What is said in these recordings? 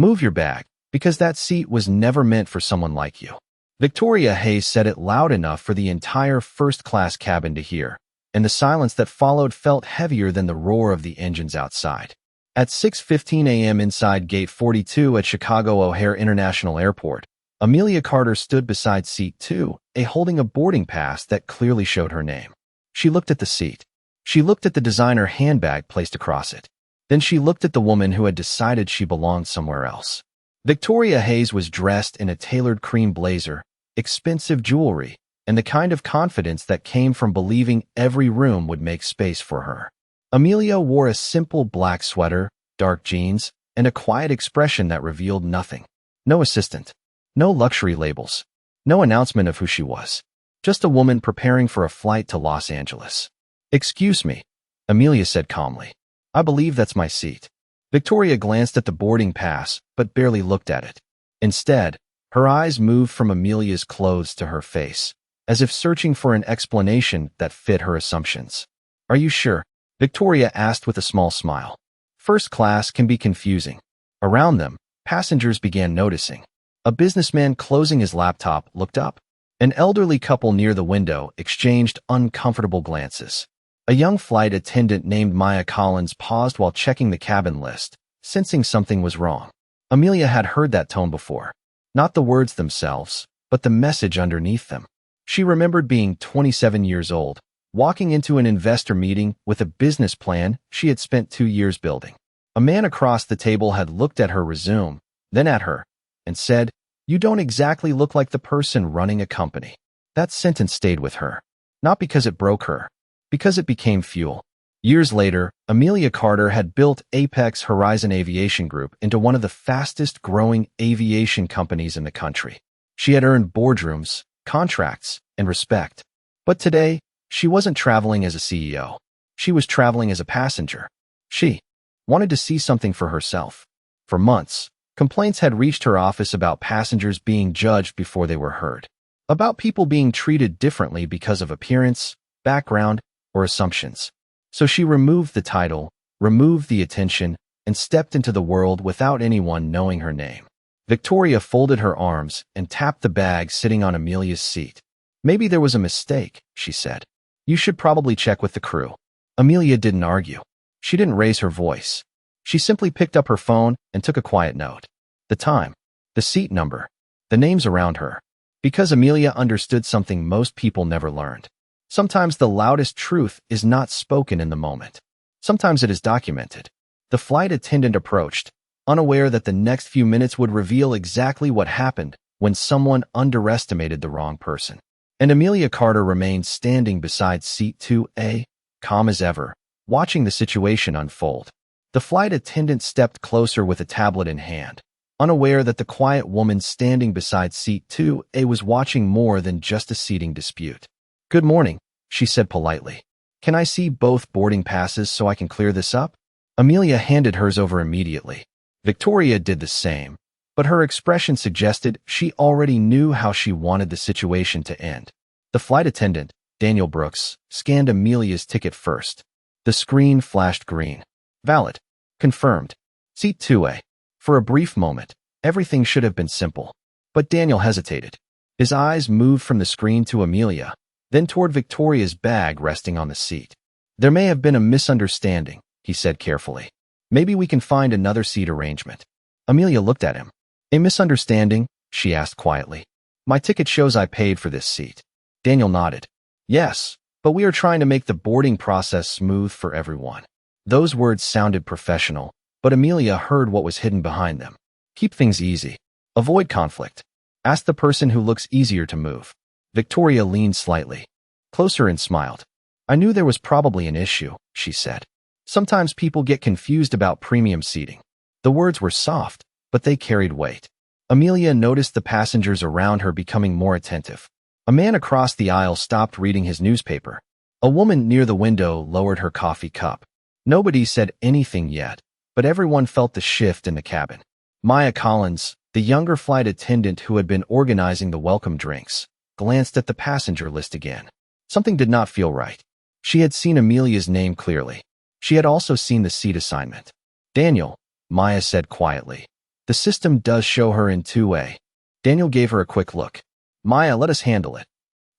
Move your bag, because that seat was never meant for someone like you. Victoria Hayes said it loud enough for the entire first-class cabin to hear, and the silence that followed felt heavier than the roar of the engines outside. At 6:15 a.m. inside Gate 42 at Chicago O'Hare International Airport, Amelia Carter stood beside Seat 2A, holding a boarding pass that clearly showed her name. She looked at the seat. She looked at the designer handbag placed across it. Then she looked at the woman who had decided she belonged somewhere else. Victoria Hayes was dressed in a tailored cream blazer, expensive jewelry, and the kind of confidence that came from believing every room would make space for her. Amelia wore a simple black sweater, dark jeans, and a quiet expression that revealed nothing. No assistant. No luxury labels. No announcement of who she was. Just a woman preparing for a flight to Los Angeles. "Excuse me," Amelia said calmly. "I believe that's my seat." Victoria glanced at the boarding pass, but barely looked at it. Instead, her eyes moved from Amelia's clothes to her face, as if searching for an explanation that fit her assumptions. "Are you sure?" Victoria asked with a small smile. First class can be confusing. Around them, passengers began noticing. A businessman closing his laptop looked up. An elderly couple near the window exchanged uncomfortable glances. A young flight attendant named Maya Collins paused while checking the cabin list, sensing something was wrong. Amelia had heard that tone before. Not the words themselves, but the message underneath them. She remembered being 27 years old, walking into an investor meeting with a business plan she had spent 2 years building. A man across the table had looked at her resume, then at her, and said, "You don't exactly look like the person running a company." That sentence stayed with her. Not because it broke her, because it became fuel. Years later, Amelia Carter had built Apex Horizon Aviation Group into one of the fastest-growing aviation companies in the country. She had earned boardrooms, contracts, and respect. But today, she wasn't traveling as a CEO. She was traveling as a passenger. She wanted to see something for herself. For months, complaints had reached her office about passengers being judged before they were heard, about people being treated differently because of appearance, background, or assumptions. So she removed the title, removed the attention, and stepped into the world without anyone knowing her name. Victoria folded her arms and tapped the bag sitting on Amelia's seat. "Maybe there was a mistake," she said. "You should probably check with the crew." Amelia didn't argue. She didn't raise her voice. She simply picked up her phone and took a quiet note. The time, the seat number, the names around her. Because Amelia understood something most people never learned. Sometimes the loudest truth is not spoken in the moment. Sometimes it is documented. The flight attendant approached, unaware that the next few minutes would reveal exactly what happened when someone underestimated the wrong person. And Amelia Carter remained standing beside Seat 2A, calm as ever, watching the situation unfold. The flight attendant stepped closer with a tablet in hand, unaware that the quiet woman standing beside Seat 2A was watching more than just a seating dispute. "Good morning," she said politely. "Can I see both boarding passes so I can clear this up?" Amelia handed hers over immediately. Victoria did the same, but her expression suggested she already knew how she wanted the situation to end. The flight attendant, Daniel Brooks, scanned Amelia's ticket first. The screen flashed green. "Valid. Confirmed. Seat 2A. For a brief moment, everything should have been simple. But Daniel hesitated. His eyes moved from the screen to Amelia, then toward Victoria's bag resting on the seat. "There may have been a misunderstanding," he said carefully. "Maybe we can find another seat arrangement." Amelia looked at him. "A misunderstanding?" she asked quietly. "My ticket shows I paid for this seat." Daniel nodded. "Yes, but we are trying to make the boarding process smooth for everyone." Those words sounded professional, but Amelia heard what was hidden behind them. "Keep things easy. Avoid conflict. Ask the person who looks easier to move." Victoria leaned slightly closer and smiled. "I knew there was probably an issue," she said. "Sometimes people get confused about premium seating." The words were soft, but they carried weight. Amelia noticed the passengers around her becoming more attentive. A man across the aisle stopped reading his newspaper. A woman near the window lowered her coffee cup. Nobody said anything yet, but everyone felt the shift in the cabin. Maya Collins, the younger flight attendant who had been organizing the welcome drinks, glanced at the passenger list again. Something did not feel right. She had seen Amelia's name clearly. She had also seen the seat assignment. "Daniel," Maya said quietly. The system does show her in 2A. Daniel gave her a quick look. Maya, let us handle it.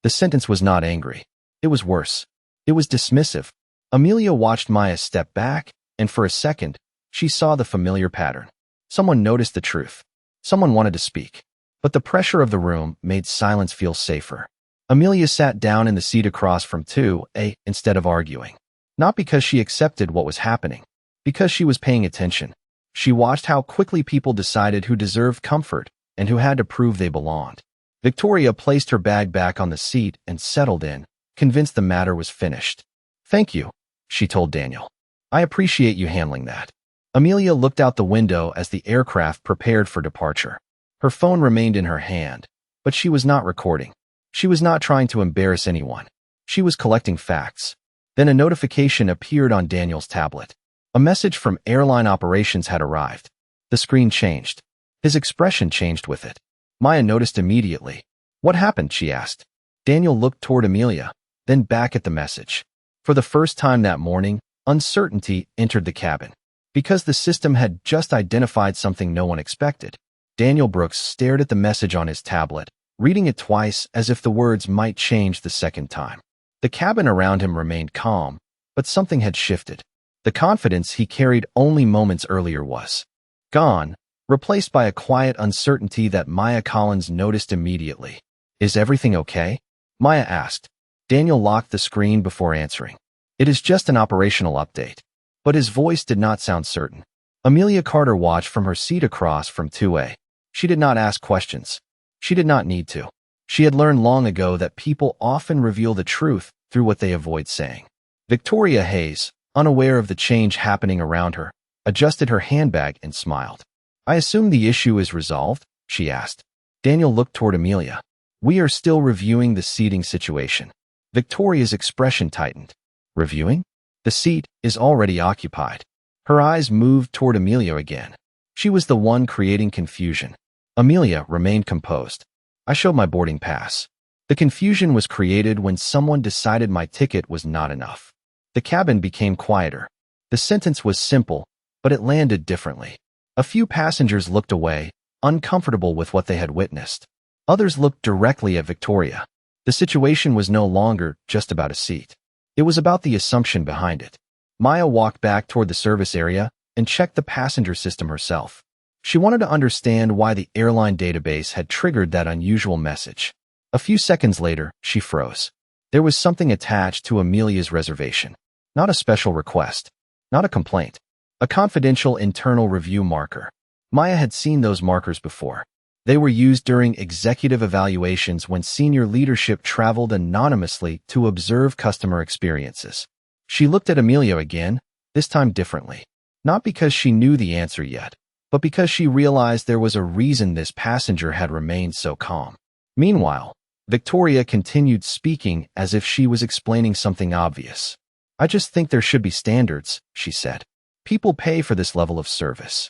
The sentence was not angry. It was worse. It was dismissive. Amelia watched Maya step back, and for a second, she saw the familiar pattern. Someone noticed the truth. Someone wanted to speak. But the pressure of the room made silence feel safer. Amelia sat down in the seat across from 2A instead of arguing. Not because she accepted what was happening, because she was paying attention. She watched how quickly people decided who deserved comfort and who had to prove they belonged. Victoria placed her bag back on the seat and settled in, convinced the matter was finished. Thank you, she told Daniel. I appreciate you handling that. Amelia looked out the window as the aircraft prepared for departure. Her phone remained in her hand, but she was not recording. She was not trying to embarrass anyone. She was collecting facts. Then a notification appeared on Daniel's tablet. A message from airline operations had arrived. The screen changed. His expression changed with it. Maya noticed immediately. What happened? She asked. Daniel looked toward Amelia, then back at the message. For the first time that morning, uncertainty entered the cabin. Because the system had just identified something no one expected. Daniel Brooks stared at the message on his tablet, reading it twice as if the words might change the second time. The cabin around him remained calm, but something had shifted. The confidence he carried only moments earlier was gone, replaced by a quiet uncertainty that Maya Collins noticed immediately. Is everything okay? Maya asked. Daniel locked the screen before answering. It is just an operational update. But his voice did not sound certain. Amelia Carter watched from her seat across from 2A. She did not ask questions. She did not need to. She had learned long ago that people often reveal the truth through what they avoid saying. Victoria Hayes, unaware of the change happening around her, adjusted her handbag and smiled. I assume the issue is resolved? She asked. Daniel looked toward Amelia. We are still reviewing the seating situation. Victoria's expression tightened. Reviewing? The seat is already occupied. Her eyes moved toward Amelia again. She was the one creating confusion. Amelia remained composed. I showed my boarding pass. The confusion was created when someone decided my ticket was not enough. The cabin became quieter. The sentence was simple, but it landed differently. A few passengers looked away, uncomfortable with what they had witnessed. Others looked directly at Victoria. The situation was no longer just about a seat. It was about the assumption behind it. Maya walked back toward the service area and checked the passenger system herself. She wanted to understand why the airline database had triggered that unusual message. A few seconds later, she froze. There was something attached to Amelia's reservation. Not a special request. Not a complaint. A confidential internal review marker. Maya had seen those markers before. They were used during executive evaluations when senior leadership traveled anonymously to observe customer experiences. She looked at Amelia again, this time differently. Not because she knew the answer yet, but because she realized there was a reason this passenger had remained so calm. Meanwhile, Victoria continued speaking as if she was explaining something obvious. I just think there should be standards, she said. People pay for this level of service.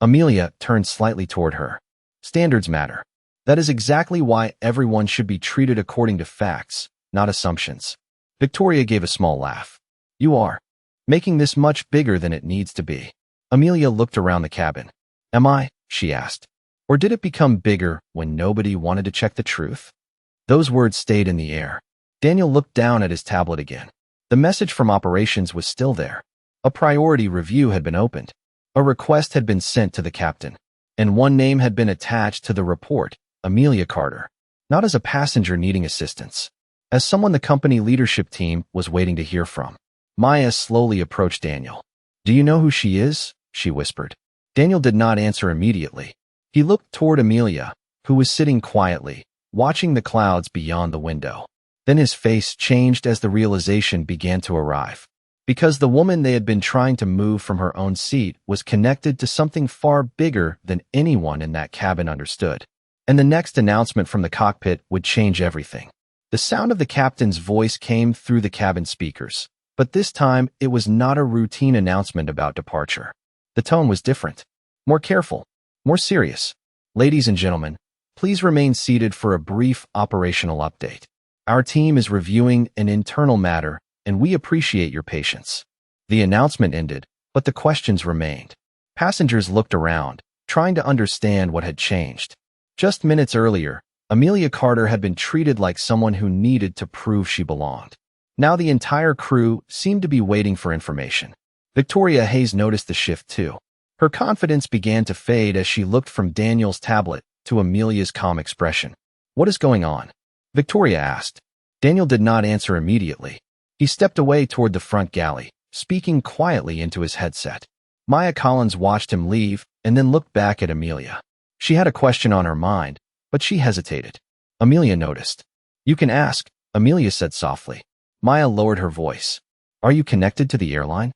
Amelia turned slightly toward her. Standards matter. That is exactly why everyone should be treated according to facts, not assumptions. Victoria gave a small laugh. You are making this much bigger than it needs to be. Amelia looked around the cabin. Am I? She asked. Or did it become bigger when nobody wanted to check the truth? Those words stayed in the air. Daniel looked down at his tablet again. The message from operations was still there. A priority review had been opened. A request had been sent to the captain. And one name had been attached to the report, Amelia Carter. Not as a passenger needing assistance. As someone the company leadership team was waiting to hear from. Maya slowly approached Daniel. Do you know who she is? She whispered. Daniel did not answer immediately. He looked toward Amelia, who was sitting quietly, watching the clouds beyond the window. Then his face changed as the realization began to arrive. Because the woman they had been trying to move from her own seat was connected to something far bigger than anyone in that cabin understood. And the next announcement from the cockpit would change everything. The sound of the captain's voice came through the cabin speakers, but this time it was not a routine announcement about departure. The tone was different, more careful, more serious. Ladies and gentlemen, please remain seated for a brief operational update. Our team is reviewing an internal matter, and we appreciate your patience. The announcement ended, but the questions remained. Passengers looked around, trying to understand what had changed. Just minutes earlier, Amelia Carter had been treated like someone who needed to prove she belonged. Now the entire crew seemed to be waiting for information. Victoria Hayes noticed the shift too. Her confidence began to fade as she looked from Daniel's tablet to Amelia's calm expression. "What is going on?" Victoria asked. Daniel did not answer immediately. He stepped away toward the front galley, speaking quietly into his headset. Maya Collins watched him leave and then looked back at Amelia. She had a question on her mind, but she hesitated. Amelia noticed. "You can ask," Amelia said softly. Maya lowered her voice. "Are you connected to the airline?"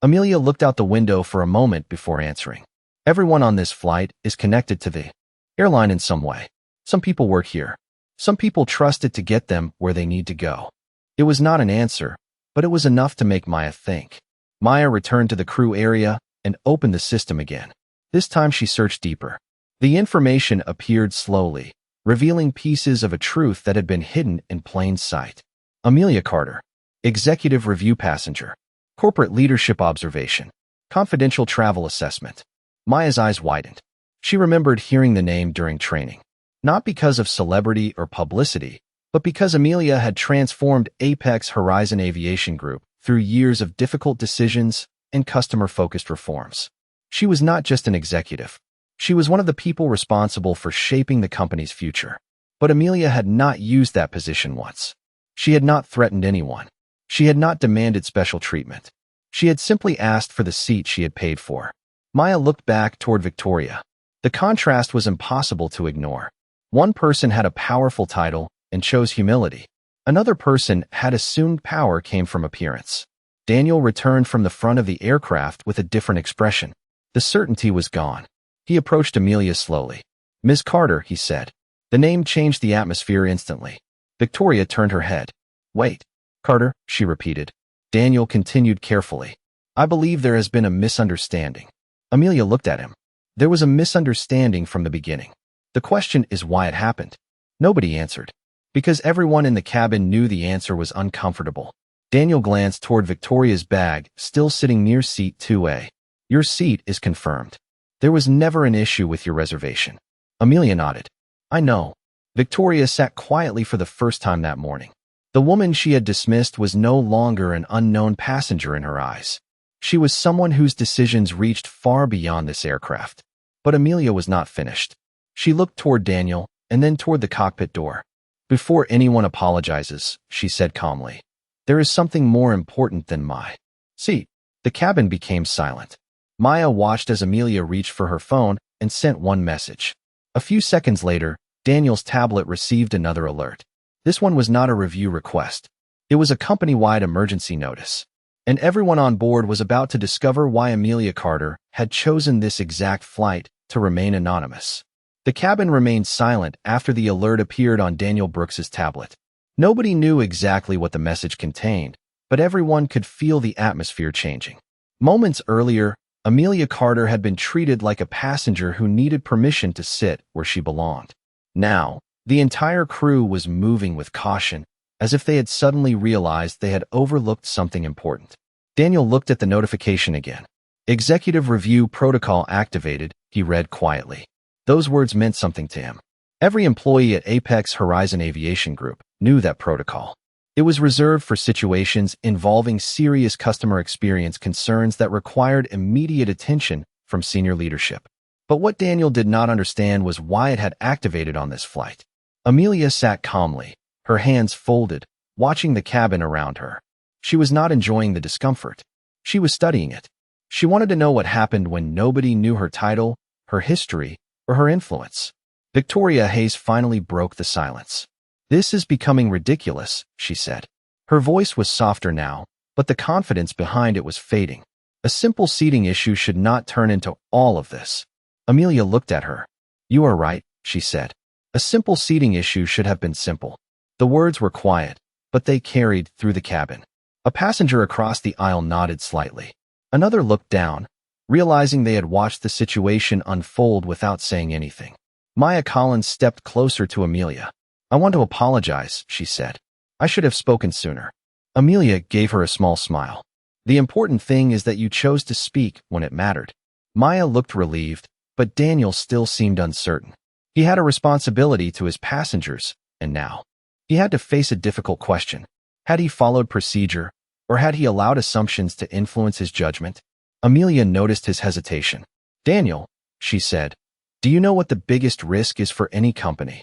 Amelia looked out the window for a moment before answering. "Everyone on this flight is connected to the airline in some way. Some people work here. Some people trust it to get them where they need to go." It was not an answer, but it was enough to make Maya think. Maya returned to the crew area and opened the system again. This time she searched deeper. The information appeared slowly, revealing pieces of a truth that had been hidden in plain sight. Amelia Carter, executive review passenger, corporate leadership observation, confidential travel assessment. Maya's eyes widened. She remembered hearing the name during training, not because of celebrity or publicity, but because Amelia had transformed Apex Horizon Aviation Group through years of difficult decisions and customer-focused reforms. She was not just an executive. She was one of the people responsible for shaping the company's future. But Amelia had not used that position once. She had not threatened anyone. She had not demanded special treatment. She had simply asked for the seat she had paid for. Maya looked back toward Victoria. The contrast was impossible to ignore. One person had a powerful title and chose humility. Another person had assumed power came from appearance. Daniel returned from the front of the aircraft with a different expression. The certainty was gone. He approached Amelia slowly. "Ms. Carter," he said. The name changed the atmosphere instantly. Victoria turned her head. "Wait. Carter," she repeated. Daniel continued carefully. "I believe there has been a misunderstanding." Amelia looked at him. There was a misunderstanding from the beginning. The question is why it happened. Nobody answered. Because everyone in the cabin knew the answer was uncomfortable. Daniel glanced toward Victoria's bag, still sitting near seat 2A. "Your seat is confirmed. There was never an issue with your reservation." Amelia nodded. "I know." Victoria sat quietly for the first time that morning. The woman she had dismissed was no longer an unknown passenger in her eyes. She was someone whose decisions reached far beyond this aircraft. But Amelia was not finished. She looked toward Daniel and then toward the cockpit door. "Before anyone apologizes," she said calmly, "there is something more important than my seat." The cabin became silent. Maya watched as Amelia reached for her phone and sent one message. A few seconds later, Daniel's tablet received another alert. This one was not a review request. It was a company-wide emergency notice. And everyone on board was about to discover why Amelia Carter had chosen this exact flight to remain anonymous. The cabin remained silent after the alert appeared on Daniel Brooks's tablet. Nobody knew exactly what the message contained, but everyone could feel the atmosphere changing. Moments earlier, Amelia Carter had been treated like a passenger who needed permission to sit where she belonged. Now, the entire crew was moving with caution, as if they had suddenly realized they had overlooked something important. Daniel looked at the notification again. "Executive Review Protocol Activated," he read quietly. Those words meant something to him. Every employee at Apex Horizon Aviation Group knew that protocol. It was reserved for situations involving serious customer experience concerns that required immediate attention from senior leadership. But what Daniel did not understand was why it had activated on this flight. Amelia sat calmly, her hands folded, watching the cabin around her. She was not enjoying the discomfort. She was studying it. She wanted to know what happened when nobody knew her title, her history, or her influence. Victoria Hayes finally broke the silence. "This is becoming ridiculous," she said. Her voice was softer now, but the confidence behind it was fading. A simple seating issue should not turn into all of this. Amelia looked at her. "You are right," she said. "A simple seating issue should have been simple." The words were quiet, but they carried through the cabin. A passenger across the aisle nodded slightly. Another looked down, realizing they had watched the situation unfold without saying anything. Maya Collins stepped closer to Amelia. "I want to apologize," she said. "I should have spoken sooner." Amelia gave her a small smile. "The important thing is that you chose to speak when it mattered." Maya looked relieved, But Daniel still seemed uncertain. He had a responsibility to his passengers, and now he had to face a difficult question. Had he followed procedure, or had he allowed assumptions to influence his judgment? Amelia noticed his hesitation. "Daniel," she said, "do you know what the biggest risk is for any company?"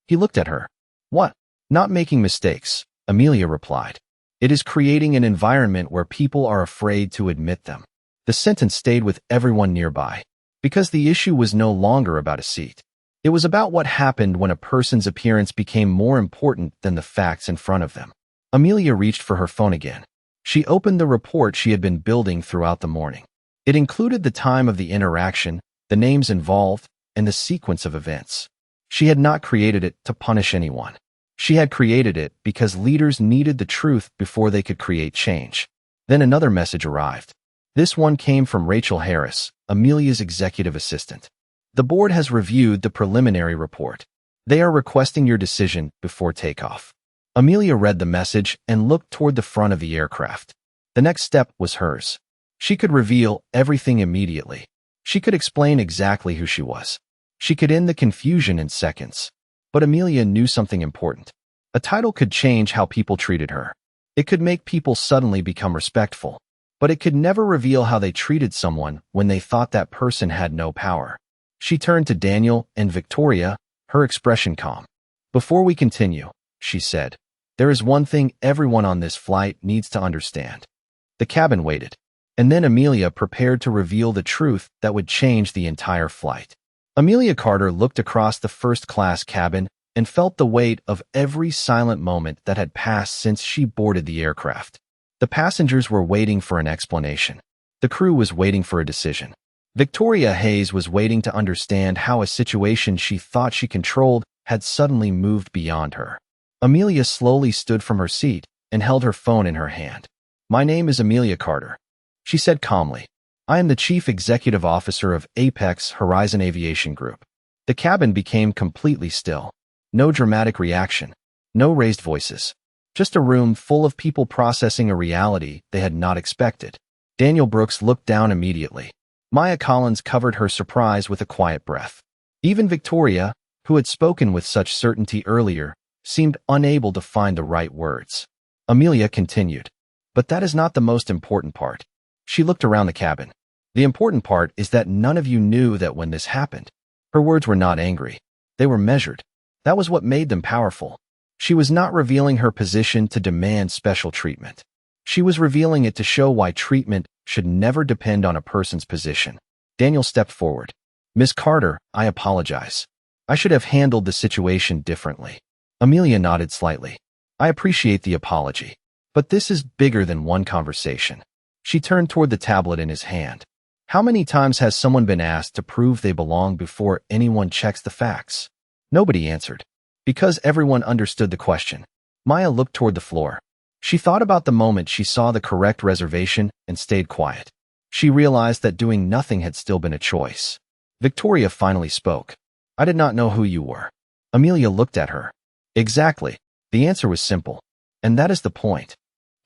He looked at her. "What?" "Not making mistakes," Amelia replied. "It is creating an environment where people are afraid to admit them." The sentence stayed with everyone nearby, because the issue was no longer about a seat. It was about what happened when a person's appearance became more important than the facts in front of them. Amelia reached for her phone again. She opened the report she had been building throughout the morning. It included the time of the interaction, the names involved, and the sequence of events. She had not created it to punish anyone. She had created it because leaders needed the truth before they could create change. Then another message arrived. This one came from Rachel Harris, Amelia's executive assistant. "The board has reviewed the preliminary report. They are requesting your decision before takeoff." Amelia read the message and looked toward the front of the aircraft. The next step was hers. She could reveal everything immediately. She could explain exactly who she was. She could end the confusion in seconds. But Amelia knew something important. A title could change how people treated her. It could make people suddenly become respectful. But it could never reveal how they treated someone when they thought that person had no power. She turned to Daniel and Victoria, her expression calm. "Before we continue," she said, "there is one thing everyone on this flight needs to understand." The cabin waited, and then Amelia prepared to reveal the truth that would change the entire flight. Amelia Carter looked across the first-class cabin and felt the weight of every silent moment that had passed since she boarded the aircraft. The passengers were waiting for an explanation. The crew was waiting for a decision. Victoria Hayes was waiting to understand how a situation she thought she controlled had suddenly moved beyond her. Amelia slowly stood from her seat and held her phone in her hand. "My name is Amelia Carter," she said calmly. "I am the Chief Executive Officer of Apex Horizon Aviation Group." The cabin became completely still. No dramatic reaction. No raised voices. Just a room full of people processing a reality they had not expected. Daniel Brooks looked down immediately. Maya Collins covered her surprise with a quiet breath. Even Victoria, who had spoken with such certainty earlier, seemed unable to find the right words. Amelia continued. "But that is not the most important part." She looked around the cabin. "The important part is that none of you knew that when this happened." Her words were not angry. They were measured. That was what made them powerful. She was not revealing her position to demand special treatment. She was revealing it to show why treatment should never depend on a person's position. Daniel stepped forward. "Miss Carter, I apologize. I should have handled the situation differently." Amelia nodded slightly. "I appreciate the apology. But this is bigger than one conversation." She turned toward the tablet in his hand. "How many times has someone been asked to prove they belong before anyone checks the facts?" Nobody answered. Because everyone understood the question. Maya looked toward the floor. She thought about the moment she saw the correct reservation and stayed quiet. She realized that doing nothing had still been a choice. Victoria finally spoke. "I did not know who you were." Amelia looked at her. "Exactly. The answer was simple. And that is the point."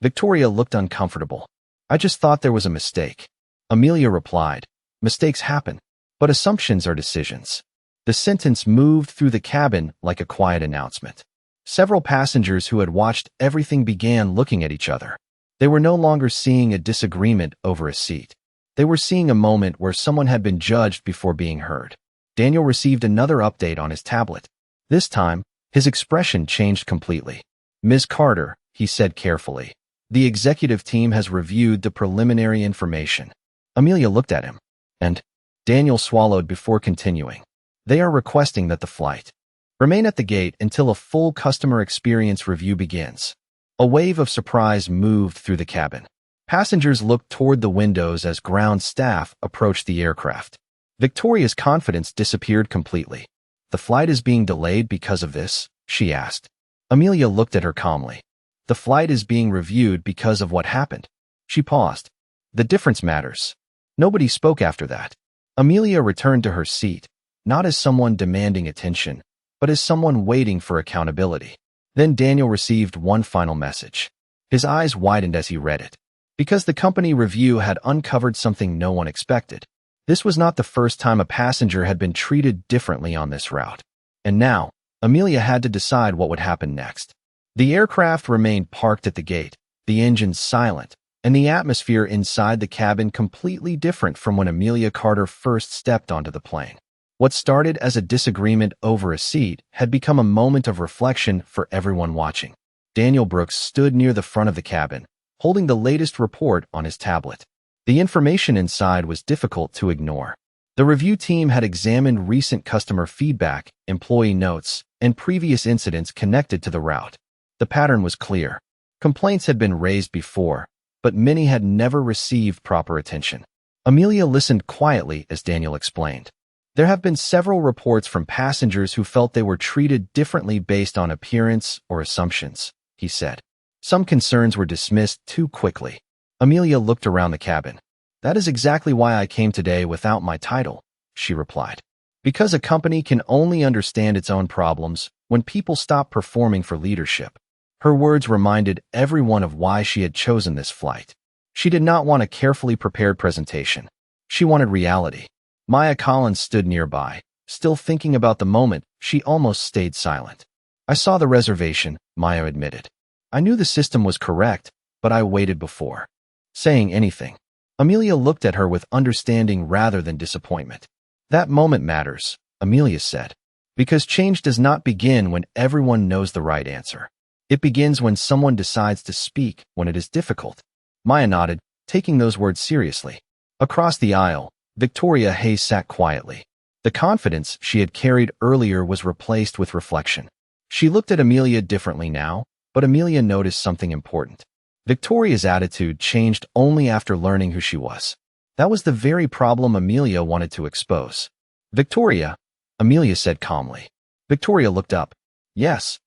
Victoria looked uncomfortable. "I just thought there was a mistake." Amelia replied, "Mistakes happen, but assumptions are decisions." The sentence moved through the cabin like a quiet announcement. Several passengers who had watched everything began looking at each other. They were no longer seeing a disagreement over a seat. They were seeing a moment where someone had been judged before being heard. Daniel received another update on his tablet. This time, his expression changed completely. "Ms. Carter," he said carefully, "the executive team has reviewed the preliminary information." Amelia looked at him, and Daniel swallowed before continuing. "They are requesting that the flight remain at the gate until a full customer experience review begins." A wave of surprise moved through the cabin. Passengers looked toward the windows as ground staff approached the aircraft. Victoria's confidence disappeared completely. "The flight is being delayed because of this?" she asked. Amelia looked at her calmly. "The flight is being reviewed because of what happened." She paused. "The difference matters." Nobody spoke after that. Amelia returned to her seat, not as someone demanding attention, but as someone waiting for accountability. Then Daniel received one final message. His eyes widened as he read it. Because the company review had uncovered something no one expected. This was not the first time a passenger had been treated differently on this route. And now, Amelia had to decide what would happen next. The aircraft remained parked at the gate, the engines silent, and the atmosphere inside the cabin completely different from when Amelia Carter first stepped onto the plane. What started as a disagreement over a seat had become a moment of reflection for everyone watching. Daniel Brooks stood near the front of the cabin, holding the latest report on his tablet. The information inside was difficult to ignore. The review team had examined recent customer feedback, employee notes, and previous incidents connected to the route. The pattern was clear. Complaints had been raised before, but many had never received proper attention. Amelia listened quietly as Daniel explained. There have been several reports from passengers who felt they were treated differently based on appearance or assumptions, he said. Some concerns were dismissed too quickly. Amelia looked around the cabin. That is exactly why I came today without my title, she replied. Because a company can only understand its own problems when people stop performing for leadership. Her words reminded everyone of why she had chosen this flight. She did not want a carefully prepared presentation. She wanted reality. Maya Collins stood nearby, still thinking about the moment. She almost stayed silent. I saw the reservation, Maya admitted. I knew the system was correct, but I waited before saying anything. Amelia looked at her with understanding rather than disappointment. That moment matters, Amelia said, because change does not begin when everyone knows the right answer. It begins when someone decides to speak when it is difficult. Maya nodded, taking those words seriously. Across the aisle, Victoria Hayes sat quietly. The confidence she had carried earlier was replaced with reflection. She looked at Amelia differently now, but Amelia noticed something important. Victoria's attitude changed only after learning who she was. That was the very problem Amelia wanted to expose. Victoria, Amelia said calmly. Victoria looked up. Yes.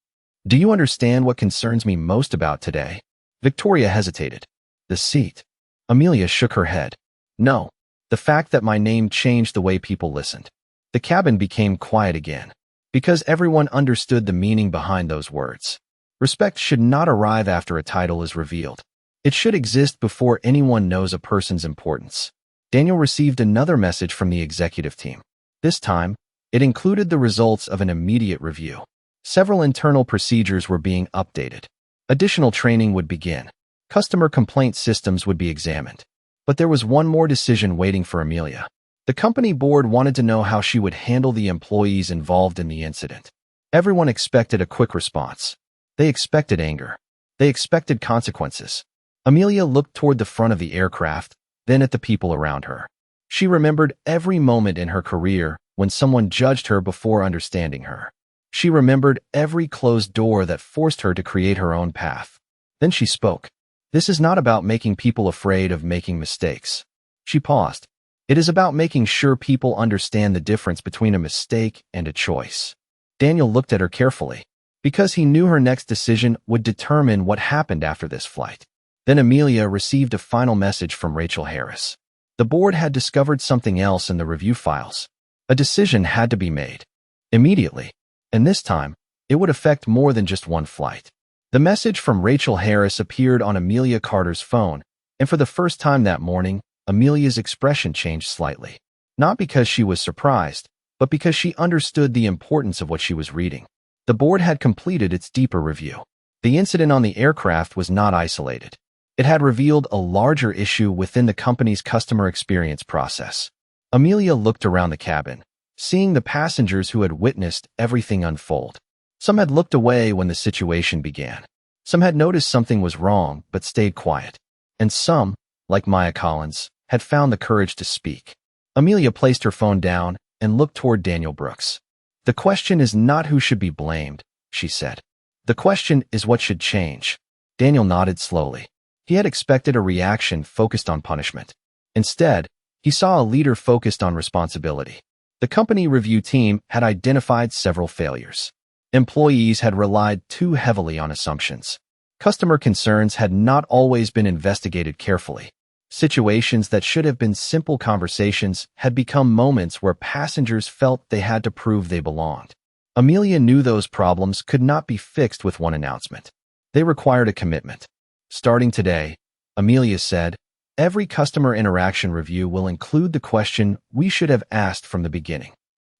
Do you understand what concerns me most about today? Victoria hesitated. The seat. Amelia shook her head. No. The fact that my name changed the way people listened. The cabin became quiet again, because everyone understood the meaning behind those words. Respect should not arrive after a title is revealed. It should exist before anyone knows a person's importance. Daniel received another message from the executive team. This time, it included the results of an immediate review. Several internal procedures were being updated. Additional training would begin. Customer complaint systems would be examined. But there was one more decision waiting for Amelia. The company board wanted to know how she would handle the employees involved in the incident. Everyone expected a quick response. They expected anger. They expected consequences. Amelia looked toward the front of the aircraft, then at the people around her. She remembered every moment in her career when someone judged her before understanding her. She remembered every closed door that forced her to create her own path. Then she spoke. This is not about making people afraid of making mistakes. She paused. It is about making sure people understand the difference between a mistake and a choice. Daniel looked at her carefully, because he knew her next decision would determine what happened after this flight. Then Amelia received a final message from Rachel Harris. The board had discovered something else in the review files. A decision had to be made. Immediately. And this time, it would affect more than just one flight. The message from Rachel Harris appeared on Amelia Carter's phone, and for the first time that morning, Amelia's expression changed slightly. Not because she was surprised, but because she understood the importance of what she was reading. The board had completed its deeper review. The incident on the aircraft was not isolated. It had revealed a larger issue within the company's customer experience process. Amelia looked around the cabin, seeing the passengers who had witnessed everything unfold. Some had looked away when the situation began. Some had noticed something was wrong but stayed quiet. And some, like Maya Collins, had found the courage to speak. Amelia placed her phone down and looked toward Daniel Brooks. The question is not who should be blamed, she said. The question is what should change. Daniel nodded slowly. He had expected a reaction focused on punishment. Instead, he saw a leader focused on responsibility. The company review team had identified several failures. Employees had relied too heavily on assumptions. Customer concerns had not always been investigated carefully. Situations that should have been simple conversations had become moments where passengers felt they had to prove they belonged. Amelia knew those problems could not be fixed with one announcement. They required a commitment. Starting today, Amelia said, Every customer interaction review will include the question we should have asked from the beginning.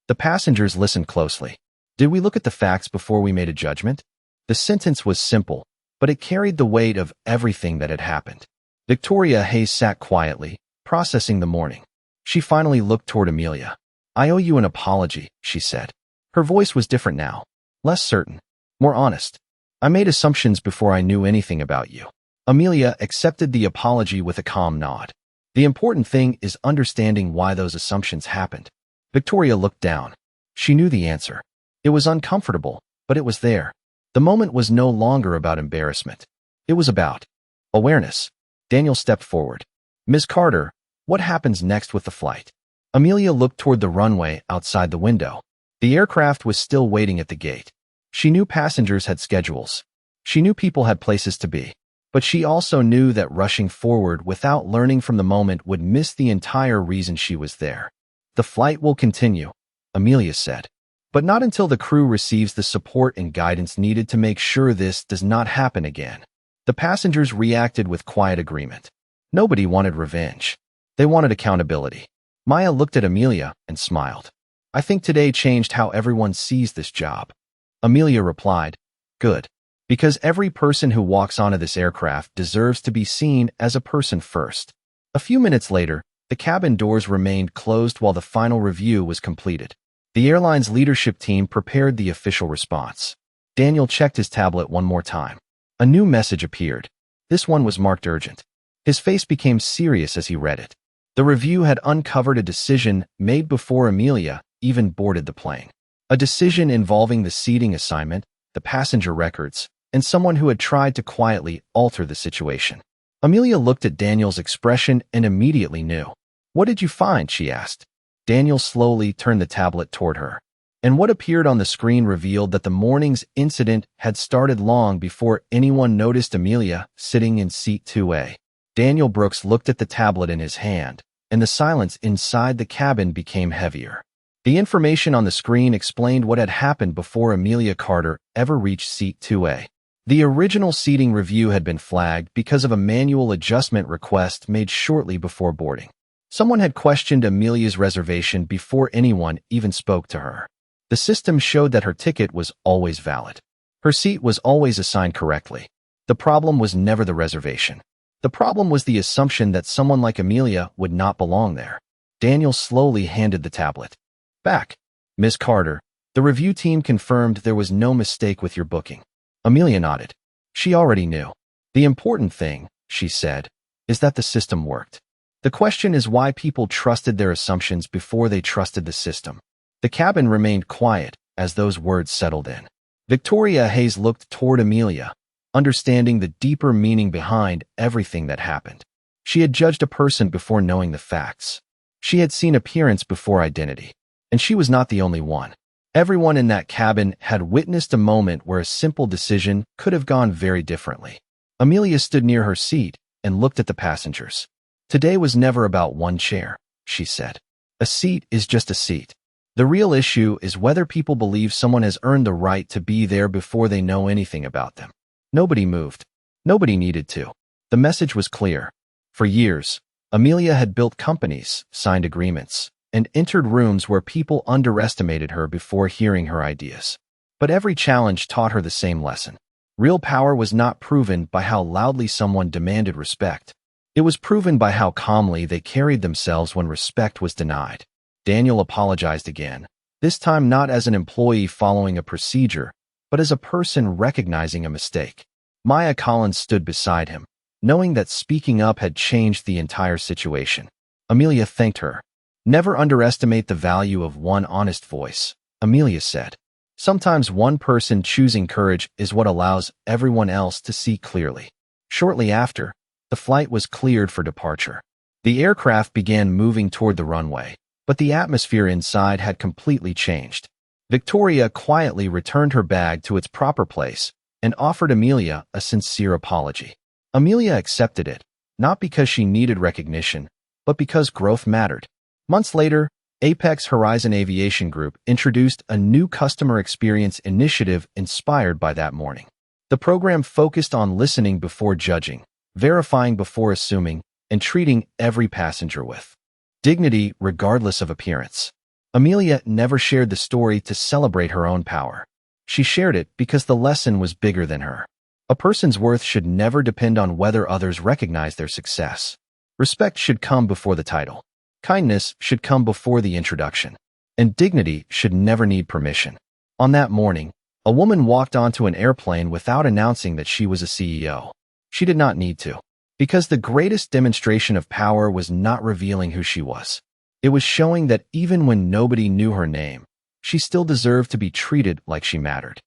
The passengers listened closely. Did we look at the facts before we made a judgment? The sentence was simple, but it carried the weight of everything that had happened. Victoria Hayes sat quietly, processing the morning. She finally looked toward Amelia. "I owe you an apology," she said. Her voice was different now, less certain, more honest. "I made assumptions before I knew anything about you." Amelia accepted the apology with a calm nod. "The important thing is understanding why those assumptions happened." Victoria looked down. She knew the answer. It was uncomfortable, but it was there. The moment was no longer about embarrassment. It was about awareness. Daniel stepped forward. "Ms. Carter, what happens next with the flight?" Amelia looked toward the runway outside the window. The aircraft was still waiting at the gate. She knew passengers had schedules. She knew people had places to be. But she also knew that rushing forward without learning from the moment would miss the entire reason she was there. "The flight will continue," Amelia said. "But not until the crew receives the support and guidance needed to make sure this does not happen again." The passengers reacted with quiet agreement. Nobody wanted revenge. They wanted accountability. Maya looked at Amelia and smiled. "I think today changed how everyone sees this job." Amelia replied, "Good. Because every person who walks onto this aircraft deserves to be seen as a person first." A few minutes later, the cabin doors remained closed while the final review was completed. The airline's leadership team prepared the official response. Daniel checked his tablet one more time. A new message appeared. This one was marked urgent. His face became serious as he read it. The review had uncovered a decision made before Amelia even boarded the plane. A decision involving the seating assignment, the passenger records, and someone who had tried to quietly alter the situation. Amelia looked at Daniel's expression and immediately knew. "What did you find?" she asked. Daniel slowly turned the tablet toward her. And what appeared on the screen revealed that the morning's incident had started long before anyone noticed Amelia sitting in seat 2A. Daniel Brooks looked at the tablet in his hand, and the silence inside the cabin became heavier. The information on the screen explained what had happened before Amelia Carter ever reached seat 2A. The original seating review had been flagged because of a manual adjustment request made shortly before boarding. Someone had questioned Amelia's reservation before anyone even spoke to her. The system showed that her ticket was always valid. Her seat was always assigned correctly. The problem was never the reservation. The problem was the assumption that someone like Amelia would not belong there. Daniel slowly handed the tablet back. "Ms. Carter, the review team confirmed there was no mistake with your booking." Amelia nodded. She already knew. "The important thing," she said, "is that the system worked. The question is why people trusted their assumptions before they trusted the system." The cabin remained quiet as those words settled in. Victoria Hayes looked toward Amelia, understanding the deeper meaning behind everything that happened. She had judged a person before knowing the facts. She had seen appearance before identity. And she was not the only one. Everyone in that cabin had witnessed a moment where a simple decision could have gone very differently. Amelia stood near her seat and looked at the passengers. "Today was never about one chair," she said. "A seat is just a seat. The real issue is whether people believe someone has earned the right to be there before they know anything about them." Nobody moved. Nobody needed to. The message was clear. For years, Amelia had built companies, signed agreements, and entered rooms where people underestimated her before hearing her ideas. But every challenge taught her the same lesson. Real power was not proven by how loudly someone demanded respect. It was proven by how calmly they carried themselves when respect was denied. Daniel apologized again, this time not as an employee following a procedure, but as a person recognizing a mistake. Maya Collins stood beside him, knowing that speaking up had changed the entire situation. Amelia thanked her. "Never underestimate the value of one honest voice," Amelia said. "Sometimes one person choosing courage is what allows everyone else to see clearly." Shortly after, the flight was cleared for departure. The aircraft began moving toward the runway, but the atmosphere inside had completely changed. Victoria quietly returned her bag to its proper place and offered Amelia a sincere apology. Amelia accepted it, not because she needed recognition, but because growth mattered. Months later, Apex Horizon Aviation Group introduced a new customer experience initiative inspired by that morning. The program focused on listening before judging, verifying before assuming, and treating every passenger with dignity regardless of appearance. Amelia never shared the story to celebrate her own power. She shared it because the lesson was bigger than her. A person's worth should never depend on whether others recognize their success. Respect should come before the title. Kindness should come before the introduction. And dignity should never need permission. On that morning, a woman walked onto an airplane without announcing that she was a CEO. She did not need to, because the greatest demonstration of power was not revealing who she was. It was showing that even when nobody knew her name, she still deserved to be treated like she mattered.